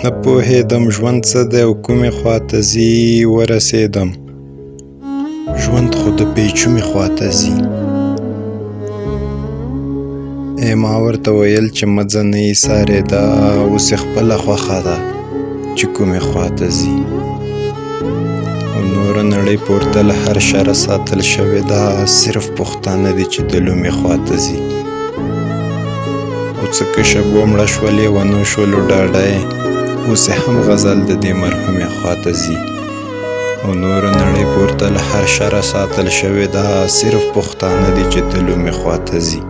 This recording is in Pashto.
نه پوهېدم ژوند څه دی او کومې خواته ځي ورسېدم ژوند خو د پیچومې خواته ځي ما ورته ویل چې مه ځه نه یې سارېده اوس یې خپله خوښه ده چې کومې خواته ځي او نوره نړۍ پورته له هر شره ساتل شوې ده صرف پښتانه دي چې د لومې خواته ځي او څه که شبو مړه شوه لیونو شولو ډاډه یې اوس یې هم غزل د دې مرحومې خواته ځي او نوره نړۍ پورته له هر شره ساتل شوې ده صرف پښتانه دي چې د لومې خواته ځي